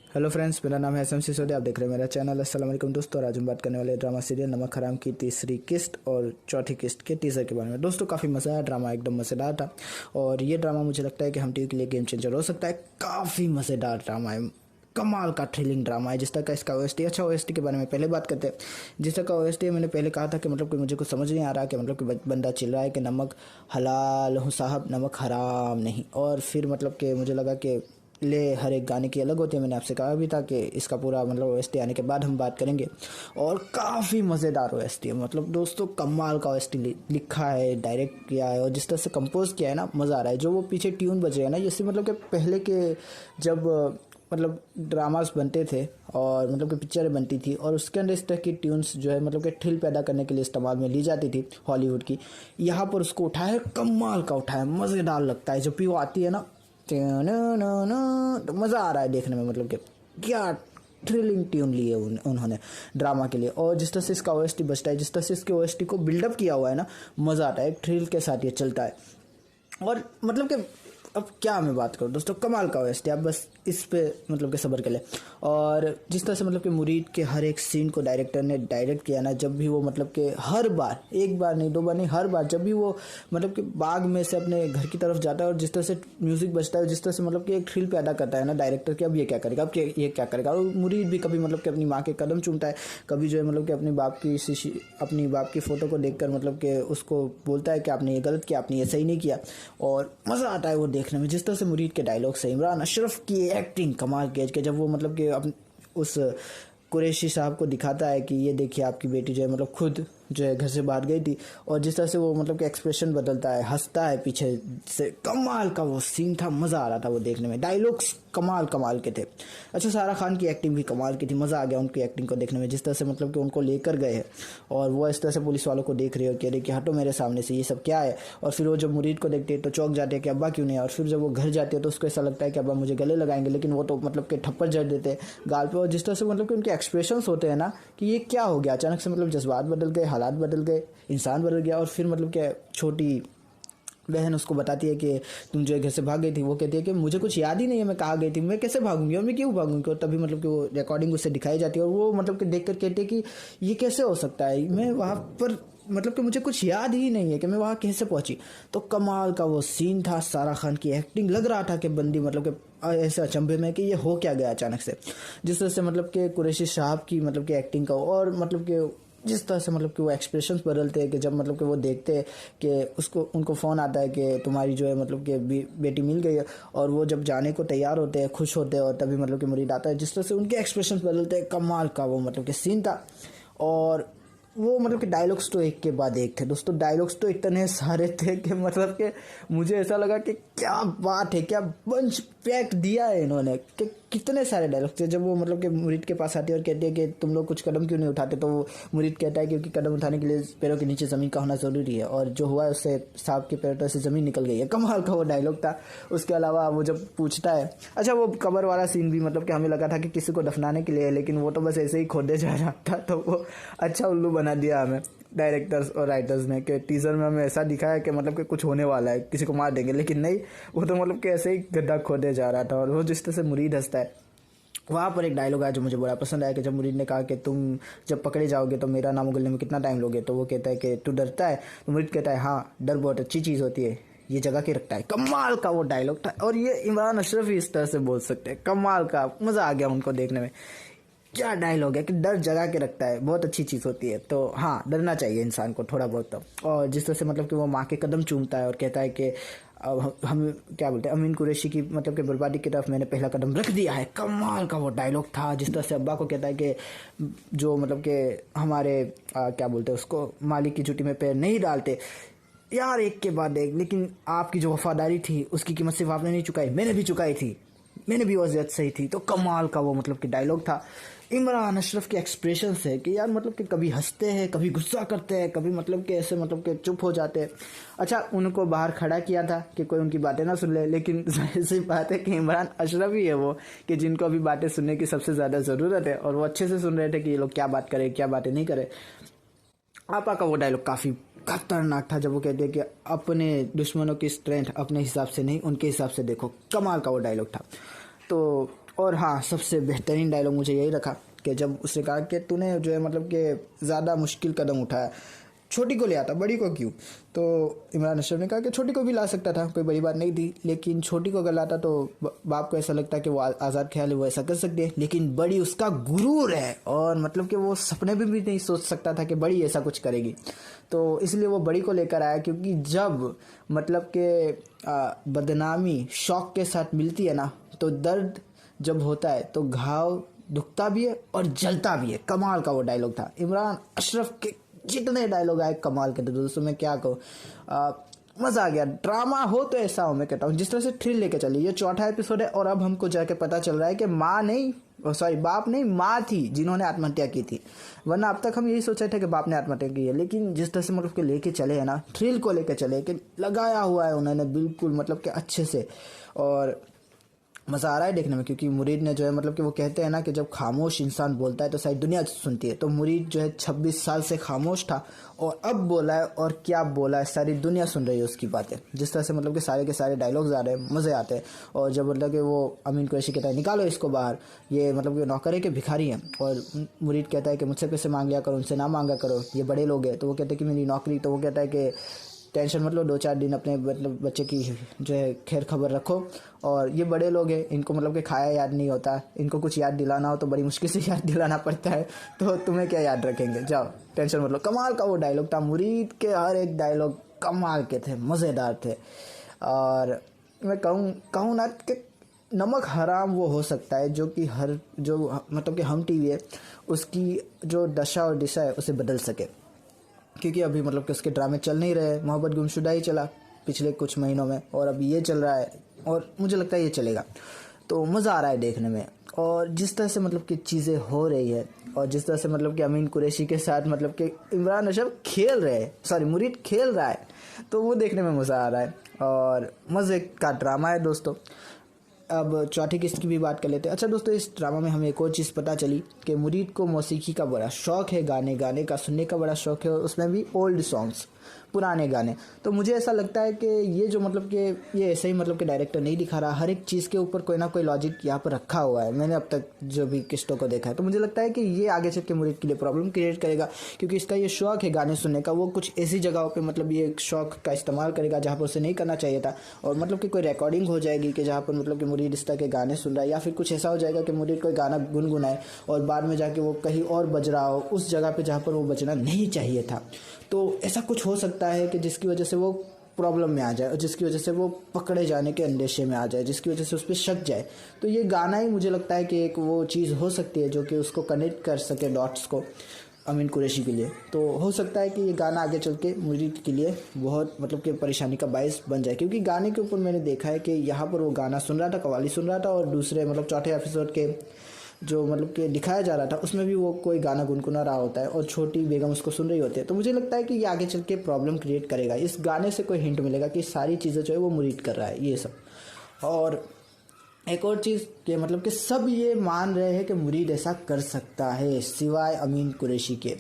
Hello friends, मेरा नाम है एसएम सिसोदिया। आप देख रहे हैं मेरा चैनल। अस्सलाम वालेकुम दोस्तों। और आज हम बात करने वाले ड्रामा सीरियल नमक हराम की तीसरी किस्त और चौथी किस्त के टीजर के बारे में। दोस्तों काफ़ी मज़ा आया, ड्रामा एकदम मज़ेदार था और ये ड्रामा मुझे लगता है कि हम टीवी के लिए गेम चेंजर हो सकता है। काफ़ी मज़ेदार ड्रामा है, कमाल का थ्रिलिंग ड्रामा है। जिस तरह का इसका ओएसटी, अच्छा ओएसटी के बारे में पहले बात करते हैं। जिस तरह का ओएसटी मैंने पहले कहा था कि मतलब कि मुझे कुछ समझ नहीं आ रहा कि मतलब कि बंदा चिल्ला रहा है कि नमक हलाल हो साहब, नमक हराम नहीं। और फिर मतलब कि मुझे लगा कि ले हर एक गाने की अलग होती है। मैंने आपसे कहा भी था कि इसका पूरा मतलब ओएसटी आने के बाद हम बात करेंगे। और काफ़ी मज़ेदार ओएसटी है, मतलब दोस्तों कमाल का ओएसटी लिखा है, डायरेक्ट किया है और जिस तरह से कंपोज किया है ना, मज़ा आ रहा है। जो वो पीछे ट्यून बज रहे हैं ना, जैसे मतलब कि पहले के जब मतलब ड्रामास बनते थे और मतलब कि पिक्चरें बनती थी और उसके अंदर इस तरह की ट्यून्स जो है मतलब कि थ्रिल पैदा करने के लिए इस्तेमाल में ली जाती थी हॉलीवुड की। यहाँ पर उसको उठाया, कमाल का उठाया, मज़ेदार लगता है। जब भी वो आती है ना तो मज़ा आ रहा है देखने में। मतलब कि क्या थ्रिलिंग ट्यून लिए उन्होंने ड्रामा के लिए। और जिस तरह से इसका ओएसटी बजता है, जिस तरह से इसके ओएसटी को बिल्डअप किया हुआ है ना, मज़ा आता है। एक थ्रिल के साथ ये चलता है और मतलब कि अब क्या मैं बात करूँ दोस्तों, कमाल का ओएसटी। आप बस इस पे मतलब कि सब्र कर ले। और जिस तरह से मतलब कि मुरीद के हर एक सीन को डायरेक्टर ने डायरेक्ट किया ना, जब भी वो मतलब कि हर बार, एक बार नहीं, दो बार नहीं, हर बार जब भी वो मतलब कि बाग में से अपने घर की तरफ जाता है और जिस तरह से म्यूजिक बजता है, जिस तरह से मतलब कि एक थ्रिल पैदा करता है ना डायरेक्टर कि अब ये क्या करेगा, अब ये क्या करेगा। और मुरीद भी कभी मतलब कि अपनी माँ के कदम चूमता है, कभी जो है मतलब कि अपनी बाप की फ़ोटो को देखकर मतलब कि उसको बोलता है कि आपने ये गलत किया, आपने ये सही नहीं किया। और मज़ा आता है वो देखने में। जिस तरह से मुरीद के डायलॉग से इमरान अशरफ की एक्टिंग कमाल की है, जब वो मतलब कि उस कुरैशी साहब को दिखाता है कि ये देखिए आपकी बेटी जो है मतलब खुद जो है घर से बाहर गई थी, और जिस तरह से वो मतलब कि एक्सप्रेशन बदलता है, हंसता है पीछे से, कमाल का वो सीन था। मज़ा आ रहा था वो देखने में। डायलॉग्स कमाल के थे। अच्छा, सारा खान की एक्टिंग भी कमाल की थी, मज़ा आ गया उनकी एक्टिंग को देखने में। जिस तरह से मतलब कि उनको लेकर गए हैं और वो इस तरह से पुलिस वालों को देख रहे हो, कह रहे कि हटो मेरे सामने से, ये सब क्या है। और फिर वो जब मुरीद को देखते हैं तो चौंक जाते हैं कि अब्बा क्यों नहीं है। और फिर जब वो घर जाते हैं तो उसको ऐसा लगता है कि अब्बा मुझे गले लगाएंगे, लेकिन वो तो मतलब कि थप्पड़ जड़ देते हैं गाल पे। और जिस तरह से मतलब कि उनके एक्सप्रेशंस होते हैं ना कि ये क्या हो गया अचानक से, मतलब जज्बात बदल गए, हालात बदल गए, इंसान बदल गया। और फिर मतलब क्या, छोटी बहन उसको बताती है कि तुम जो है घर से भाग गई थी। वो कहती है कि मुझे कुछ याद ही नहीं है मैं कहाँ गई थी, मैं कैसे भागूंगी और मैं क्यों भागूंगी। और तभी मतलब कि वो रिकॉर्डिंग उससे दिखाई जाती है और वो मतलब कि देख कर कहती है कि ये कैसे हो सकता है, मैं वहाँ पर मतलब कि मुझे कुछ याद ही नहीं है कि मैं वहाँ कैसे पहुंची। तो कमाल का वो सीन था। सारा खान की एक्टिंग, लग रहा था कि बंदी मतलब कि ऐसे अचंभे में कि ये हो क्या गया अचानक से। जिस तरह से मतलब कि कुरैशी साहब की मतलब कि एक्टिंग का, और मतलब कि जिस तरह से मतलब कि वो एक्सप्रेशंस बदलते हैं कि जब मतलब कि वो देखते हैं कि उनको फ़ोन आता है कि तुम्हारी जो है मतलब कि बेटी मिल गई है, और वो जब जाने को तैयार होते हैं, खुश होते हैं, और तभी मतलब कि मुरीद आता है। जिस तरह से उनके एक्सप्रेशंस बदलते हैं, कमाल का वो मतलब कि सीन था। और वो मतलब कि डायलॉग्स तो एक के बाद एक थे दोस्तों। डायलॉग्स तो इतने सारे थे कि मतलब कि मुझे ऐसा लगा कि क्या बात है, क्या बंच पैक दिया है इन्होंने, कि कितने सारे डायलॉग्स थे। जब वो मतलब कि मुरीद के पास आती है और कहती है कि तुम लोग कुछ कदम क्यों नहीं उठाते, तो वो मुरीद कहता है क्योंकि कदम उठाने के लिए पैरों के नीचे ज़मीन का होना ज़रूरी है, और जो हुआ है उससे साहब के पैरों से ज़मीन निकल गई है। कमाल का वो डायलॉग था। उसके अलावा वो जब पूछता है, अच्छा वो कबर वाला सीन भी मतलब कि हमें लगा था कि किसी को दफनाने के लिए है, लेकिन वो तो बस ऐसे ही खोदे जा रहा था। तो वो अच्छा उल्लू बना दिया हमें डायरेक्टर्स और राइटर्स ने कि टीजर में हमें ऐसा दिखाया कि मतलब कि कुछ होने वाला है, किसी को मार देंगे, लेकिन नहीं, वो तो मतलब कि ऐसे ही गड्ढा खोदे जा रहा था। और वो जिस तरह से मुरीद हंसता है, वहाँ पर एक डायलॉग आया जो मुझे बड़ा पसंद आया कि जब मुरीद ने कहा कि तुम जब पकड़े जाओगे तो मेरा नाम उगलने में कितना टाइम लोगे, तो वो कहता है कि तू डरता है, तो मुरीद कहता है हाँ, डर बहुत अच्छी चीज़ होती है, ये जगह के रखता है। कमाल का वो डायलॉग था। और ये इमरान अशरफ ही इस तरह से बोल सकते हैं। कमाल का, मज़ा आ गया उनको देखने में। क्या डायलॉग है कि डर जगा के रखता है, बहुत अच्छी चीज़ होती है। तो हाँ, डरना चाहिए इंसान को थोड़ा बहुत तो। और जिस तरह से मतलब कि वो माँ के कदम चूमता है और कहता है कि अब हम क्या बोलते हैं, अमीन कुरैशी की मतलब कि बर्बादी की तरफ मैंने पहला कदम रख दिया है। कमाल का वो डायलॉग था। जिस तरह से अब्बा को कहता है कि जो मतलब कि हमारे क्या बोलते हैं उसको, मालिक की जूती में पैर नहीं डालते यार, एक के बाद एक। लेकिन आपकी जो वफादारी थी उसकी कीमत सिर्फ आपने नहीं चुकाई, मैंने भी चुकाई थी, मैंने भी वज़ियत सही थी। तो कमाल का वो मतलब कि डायलॉग था। इमरान अशरफ के एक्सप्रेशन है कि यार मतलब कि कभी हंसते हैं, कभी गुस्सा करते हैं, कभी मतलब कि ऐसे मतलब कि चुप हो जाते हैं। अच्छा, उनको बाहर खड़ा किया था कि कोई उनकी बातें ना सुन ले, लेकिन जाहिर सी बात है कि इमरान अशरफ ही है वो कि जिनको अभी बातें सुनने की सबसे ज़्यादा ज़रूरत है, और वो अच्छे से सुन रहे थे कि ये लोग क्या बात करें, क्या बातें नहीं करें। आपा का वो डायलॉग काफ़ी खतरनाक था जब वो कहते हैं कि अपने दुश्मनों की स्ट्रेंथ अपने हिसाब से नहीं, उनके हिसाब से देखो। कमाल का वो डायलॉग था। तो और हाँ, सबसे बेहतरीन डायलॉग मुझे यही रखा कि जब उसने कहा कि तूने जो है मतलब कि ज़्यादा मुश्किल कदम उठाया, छोटी को ले आता, बड़ी को क्यों? तो इमरान अशरफ ने कहा कि छोटी को भी ला सकता था, कोई बड़ी बात नहीं थी, लेकिन छोटी को अगर लाता तो बाप को ऐसा लगता कि वो आज़ाद ख्याल है, वो ऐसा कर सकते हैं, लेकिन बड़ी उसका गुरूर है और मतलब कि वो सपने में भी नहीं सोच सकता था कि बड़ी ऐसा कुछ करेगी। तो इसलिए वो बड़ी को लेकर आया, क्योंकि जब मतलब कि बदनामी शौक के साथ मिलती है ना, तो दर्द जब होता है तो घाव दुखता भी है और जलता भी है। कमाल का वो डायलॉग था। इमरान अशरफ के जितने डायलॉग आए कमाल के थे दोस्तों, मैं क्या कहूँ, मज़ा आ गया। ड्रामा हो तो ऐसा हो, मैं कहता हूँ, जिस तरह से थ्रिल लेके चली। ये चौथा एपिसोड है और अब हमको जाके पता चल रहा है कि बाप नहीं, माँ थी जिन्होंने आत्महत्या की थी, वरना अब तक हम यही सोच रहे थे कि बाप ने आत्महत्या की है। लेकिन जिस तरह से मतलब के लेके चले हैं ना, थ्रिल को लेके चले कि लगाया हुआ है उन्होंने बिल्कुल मतलब कि अच्छे से, और मज़ा आ रहा है देखने में। क्योंकि मुरीद ने जो है मतलब कि वो कहते हैं ना कि जब खामोश इंसान बोलता है तो सारी दुनिया सुनती है। तो मुरीद जो है 26 साल से खामोश था और अब बोला है, और क्या बोला है, सारी दुनिया सुन रही है उसकी बातें। जिस तरह से मतलब कि सारे के सारे डायलॉग्स आ रहे हैं, मज़े आते हैं। और जब मतलब कि वो अमीन कुरैशी कहता है निकालो इसको बाहर, ये मतलब कि नौकर है कि भिखारी हैं, और मुरीद कहता है कि मुझसे पैसे मांग लिया करो, उनसे ना मांगा करो, ये बड़े लोग हैं। तो वो कहते हैं कि मेरी नौकरी, तो वो कहता है कि टेंशन मतलब 2-4 दिन अपने मतलब बच्चे की जो है खैर खबर रखो, और ये बड़े लोग हैं, इनको मतलब कि खाया याद नहीं होता, इनको कुछ याद दिलाना हो तो बड़ी मुश्किल से याद दिलाना पड़ता है, तो तुम्हें क्या याद रखेंगे, जाओ टेंशन मतलब। कमाल का वो डायलॉग था। मुरीद के हर एक डायलॉग कमाल के थे, मज़ेदार थे। और मैं कहूँ ना कि नमक हराम वो हो सकता है जो कि जो मतलब कि हम टीवी है उसकी जो दशा और दिशा है उसे बदल सके। क्योंकि अभी मतलब कि उसके ड्रामे चल नहीं रहे, मोहब्बत गुमशुदा ही चला पिछले कुछ महीनों में, और अभी ये चल रहा है और मुझे लगता है ये चलेगा। तो मज़ा आ रहा है देखने में। और जिस तरह से मतलब कि चीज़ें हो रही है, और जिस तरह से मतलब कि अमीन कुरैशी के साथ मतलब कि इमरान अशरफ खेल रहे हैं, सॉरी मुरीद खेल रहा है, तो वो देखने में मज़ा आ रहा है और मज़े का ड्रामा है दोस्तों। अब चौथी किस्त की भी बात कर लेते हैं। अच्छा दोस्तों, इस ड्रामा में हमें एक और चीज़ पता चली कि मुरीद को मौसीकी का बड़ा शौक़ है, गाने का सुनने का बड़ा शौक़ है, और उसमें भी ओल्ड सॉन्ग्स, पुराने गाने। तो मुझे ऐसा लगता है कि ये जो मतलब कि ये ऐसे ही मतलब कि डायरेक्टर नहीं दिखा रहा, हर एक चीज़ के ऊपर कोई ना कोई लॉजिक यहाँ पर रखा हुआ है। मैंने अब तक जो भी किस्तों को देखा है, तो मुझे लगता है कि ये आगे चल के मुरीद के लिए प्रॉब्लम क्रिएट करेगा, क्योंकि इसका ये शौक़ है गाने सुनने का, वो कुछ ऐसी जगहों पर मतलब ये शौक़ का इस्तेमाल करेगा जहाँ पर उसे नहीं करना चाहिए था, और मतलब कि कोई रिकॉर्डिंग हो जाएगी कि जहाँ पर मतलब कि मुरीद इस तरह के गाने सुन रहा है, या फिर कुछ ऐसा हो जाएगा कि मुरीद कोई गाना गुनगुनाए और बाद में जाके वो कहीं और बज रहा हो उस जगह पे जहाँ पर वो बजना नहीं चाहिए था। तो ऐसा कुछ हो सकता है कि जिसकी वजह से वो प्रॉब्लम में आ जाए, और जिसकी वजह से वो पकड़े जाने के अंदेशे में आ जाए, जिसकी वजह से उस पर शक जाए। तो ये गाना ही मुझे लगता है कि एक वो चीज़ हो सकती है जो कि उसको कनेक्ट कर सके डॉट्स को अमीन कुरैशी के लिए। तो हो सकता है कि ये गाना आगे चल के मुरीद के लिए बहुत मतलब कि परेशानी का बायस बन जाए, क्योंकि गाने के ऊपर मैंने देखा है कि यहाँ पर वो गाना सुन रहा था, कव्वाली सुन रहा था, और दूसरे मतलब चौथे एपिसोड के जो मतलब कि दिखाया जा रहा था उसमें भी वो कोई गाना गुनगुना रहा होता है और छोटी बेगम उसको सुन रही होती है। तो मुझे लगता है कि ये आगे चल के प्रॉब्लम क्रिएट करेगा। इस गाने से कोई हिंट मिलेगा कि सारी चीज़ें जो है वो मुरीद कर रहा है ये सब। और एक और चीज़ कि मतलब कि सब ये मान रहे हैं कि मुरीद ऐसा कर सकता है सिवाय अमीन कुरैशी के।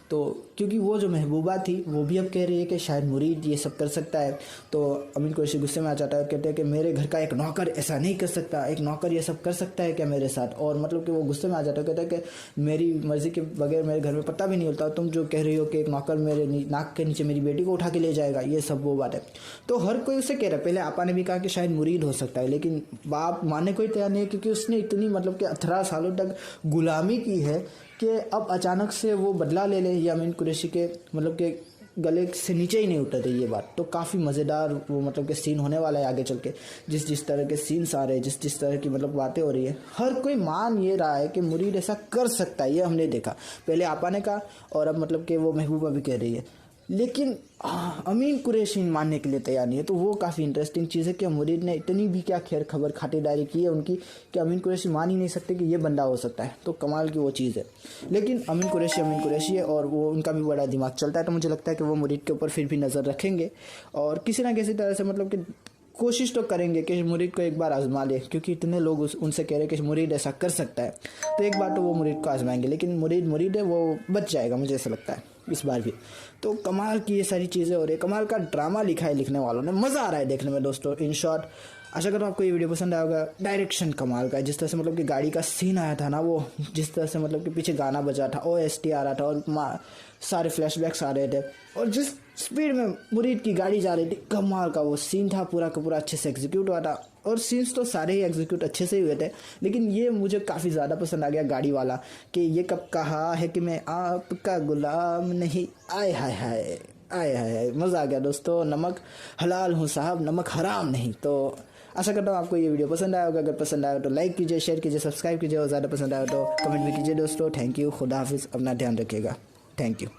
तो क्योंकि वो जो महबूबा थी वो भी अब कह रही है कि शायद मुरीद ये सब कर सकता है। तो अमीन कुरैशी गुस्से में आ जाता है और कहते हैं कि मेरे घर का एक नौकर ऐसा नहीं कर सकता, एक नौकर ये सब कर सकता है क्या मेरे साथ? और मतलब कि वो गुस्से में आ जाता है, कहता है कि मेरी मर्ज़ी के बगैर मेरे घर में पता भी नहीं होता, तुम जो कह रही हो कि एक नौकर मेरे नाक के नीचे मेरी बेटी को उठा के ले जाएगा, ये सब वो बात है। तो हर कोई उसे कह रहा है। पहले आपा ने भी कहा कि शायद मुरीद हो सकता है, लेकिन बाप मानने को ही तैयार नहीं है, क्योंकि उसने इतनी मतलब कि 18 सालों तक गुलामी की है कि अब अचानक से वो बदला ले ले, या अमीन कुरैशी के मतलब के गले से नीचे ही नहीं उतरते ये बात। तो काफ़ी मज़ेदार वो मतलब के सीन होने वाला है आगे चल के। जिस तरह के सीन्स आ रहे हैं, जिस तरह की मतलब बातें हो रही है, हर कोई मान ये रहा है कि मुरीद ऐसा कर सकता है। ये हमने देखा, पहले आपा ने कहा और अब मतलब कि वो महबूबा भी कह रही है, लेकिन अमीन कुरैशी मानने के लिए तैयार नहीं है। तो वो काफ़ी इंटरेस्टिंग चीज़ है कि मुरीद ने इतनी भी क्या खैर खबर खातिरदारी की है उनकी कि अमीन कुरैशी मान ही नहीं सकते कि ये बंदा हो सकता है। तो कमाल की वो चीज़ है। लेकिन अमीन कुरैशी है और वो उनका भी बड़ा दिमाग चलता है। तो मुझे लगता है कि वो मुरीद के ऊपर फिर भी नज़र रखेंगे और किसी ना किसी तरह से मतलब कि कोशिश तो करेंगे कि मुरीद को एक बार आजमा ले, क्योंकि इतने लोग उनसे कह रहे हैं कि मुरीद ऐसा कर सकता है। तो एक बार तो वो मुरीद को आजमाएंगे, लेकिन मुरीद है वो बच जाएगा, मुझे ऐसा लगता है इस बार भी। तो कमाल की ये सारी चीज़ें हो रही है, कमाल का ड्रामा लिखा है लिखने वालों ने, मज़ा आ रहा है देखने में दोस्तों। इन शॉर्ट आशा करता हूँ आपको ये वीडियो पसंद आया होगा। डायरेक्शन कमाल का है, जिस तरह से मतलब कि गाड़ी का सीन आया था ना, वो जिस तरह से मतलब कि पीछे गाना बजा था, OST आ रहा था और सारे फ्लैशबैक्स आ रहे थे, और जिस स्पीड में मुरीद की गाड़ी जा रही थी, कमाल का वो सीन था। पूरा का पूरा अच्छे से एग्जीक्यूट हुआ था, और सीन्स तो सारे ही एग्जीक्यूट अच्छे से ही हुए थे, लेकिन ये मुझे काफ़ी ज़्यादा पसंद आ गया गाड़ी वाला, कि ये कब कहा है कि मैं आपका गुलाम नहीं। आय हाय हाय, आय हाय हाय, मज़ा आ गया दोस्तों। नमक हलाल हूँ साहब, नमक हराम नहीं। तो आशा करता हूँ आपको ये वीडियो पसंद आया होगा। अगर पसंद आया तो लाइक कीजिए, शेयर कीजिए, सब्सक्राइब कीजिए, और ज़्यादा पसंद आया तो कमेंट भी कीजिए दोस्तों। थैंक यू, खुदा हाफिज़, अपना ध्यान रखिएगा। Thank you.